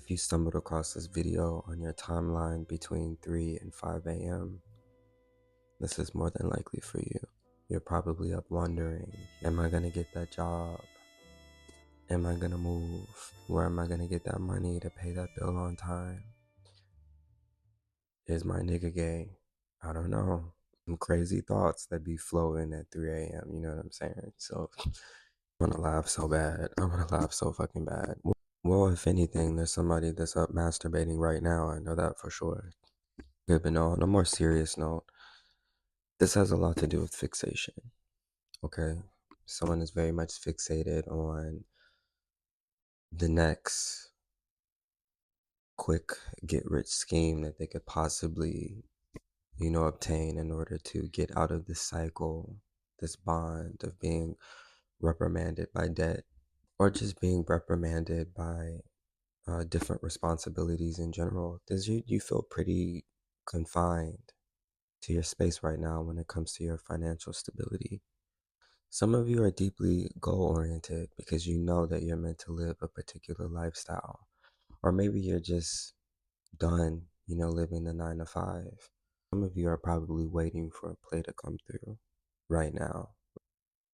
If you stumbled across this video on your timeline between 3 and 5 a.m., this is more than likely for you. You're probably up wondering, am I gonna get that job? Am I gonna move? Where am I gonna get that money to pay that bill on time? Is my nigga gay? I don't know. Some crazy thoughts that be floating at 3 a.m., you know what I'm saying? So I wanna laugh so bad. I wanna laugh so fucking bad. Well, if anything, there's somebody that's up masturbating right now. I know that for sure. Good, but no, on a more serious note, this has a lot to do with fixation, okay? Someone is very much fixated on the next quick get-rich scheme that they could possibly, obtain in order to get out of this cycle, this bond of being reprimanded by debt, or just being reprimanded by different responsibilities in general. Does you feel pretty confined to your space right now when it comes to your financial stability? Some of you are deeply goal-oriented because you know that you're meant to live a particular lifestyle. Or maybe you're just done, living the 9 to 5. Some of you are probably waiting for a play to come through right now.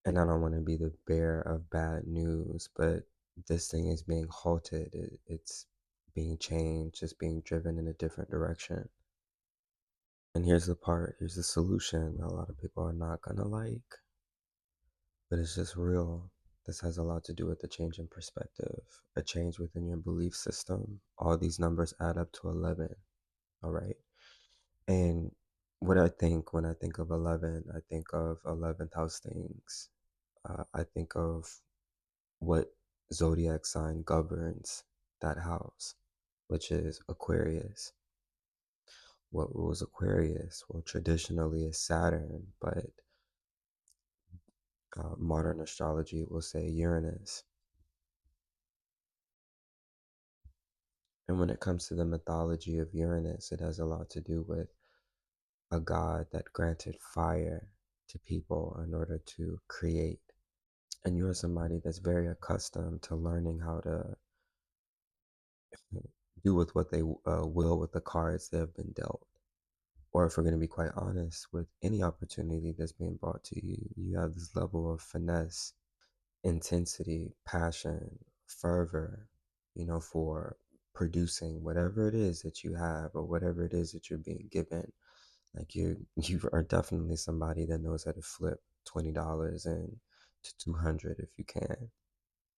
And I don't want to be the bearer of bad news, but this thing is being halted. It's being changed, it's being driven in a different direction. And here's the solution that a lot of people are not gonna like, but it's just real. This has a lot to do with the change in perspective, a change within your belief system. All these numbers add up to 11, all right? And what I think when I think of 11, I think of 11th house things. I think of what zodiac sign governs that house, which is Aquarius. What rules Aquarius? Well, traditionally is Saturn, but modern astrology will say Uranus. And when it comes to the mythology of Uranus, it has a lot to do with a god that granted fire to people in order to create. And you're somebody that's very accustomed to learning how to do with what they will with the cards they have been dealt. Or if we're going to be quite honest, with any opportunity that's being brought to you, you have this level of finesse, intensity, passion, fervor, for producing whatever it is that you have or whatever it is that you're being given. Like you are definitely somebody that knows how to flip $20 and to 200 if you can.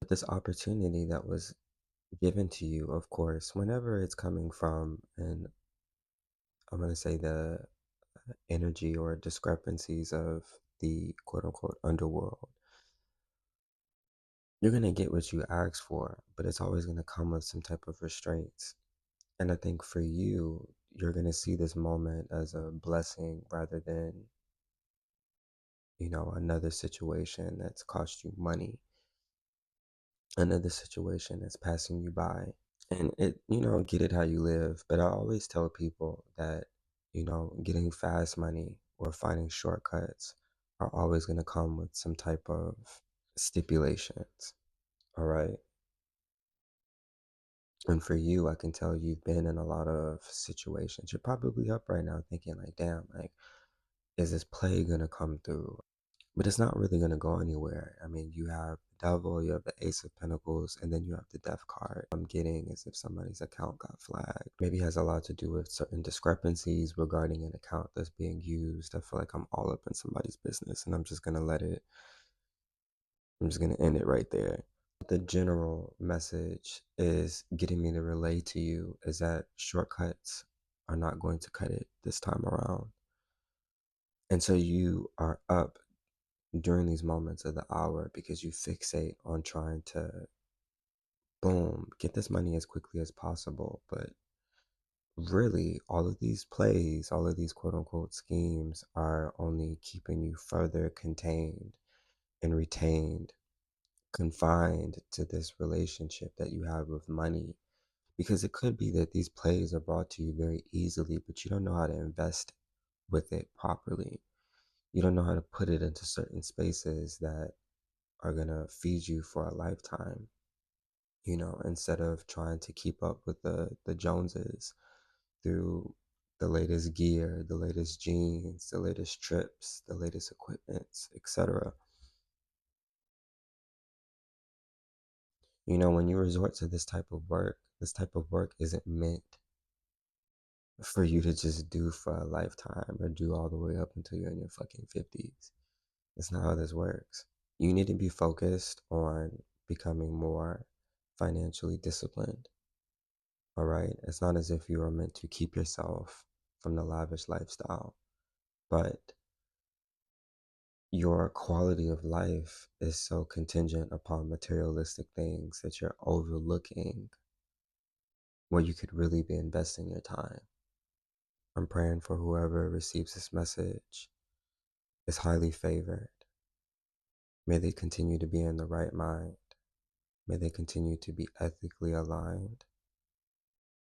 But this opportunity that was given to you, of course, whenever it's coming from, and I'm going to say the energy or discrepancies of the quote unquote underworld, you're going to get what you ask for, but it's always going to come with some type of restraints. And I think for you, you're going to see this moment as a blessing rather than, another situation that's cost you money, another situation that's passing you by. And get it how you live. But I always tell people that, getting fast money or finding shortcuts are always going to come with some type of stipulations. All right. And for you, I can tell you've been in a lot of situations. You're probably up right now thinking like, damn, like, is this play going to come through? But it's not really going to go anywhere. I mean, you have the devil, you have the ace of pentacles, and then you have the death card. I'm getting as if somebody's account got flagged. Maybe it has a lot to do with certain discrepancies regarding an account that's being used. I feel like I'm all up in somebody's business, and I'm just going to end it right there. The general message is getting me to relay to you is that shortcuts are not going to cut it this time around. And so you are up during these moments of the hour because you fixate on trying to, boom, get this money as quickly as possible. But really, all of these plays, all of these quote unquote schemes are only keeping you further contained and retained, confined to this relationship that you have with money. Because it could be that these plays are brought to you very easily, but you don't know how to invest with it properly. You don't know how to put it into certain spaces that are going to feed you for a lifetime. you know, instead of trying to keep up with the Joneses through the latest gear, the latest jeans, the latest trips, the latest equipments, etc. You know, when you resort to this type of work isn't meant for you to just do for a lifetime or do all the way up until you're in your fucking 50s. That's not how this works. You need to be focused on becoming more financially disciplined. All right? It's not as if you are meant to keep yourself from the lavish lifestyle, but your quality of life is so contingent upon materialistic things that you're overlooking where you could really be investing your time. I'm praying for whoever receives this message is highly favored. May they continue to be in the right mind. May they continue to be ethically aligned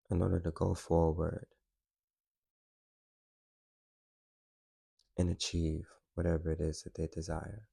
in order to go forward and achieve whatever it is that they desire.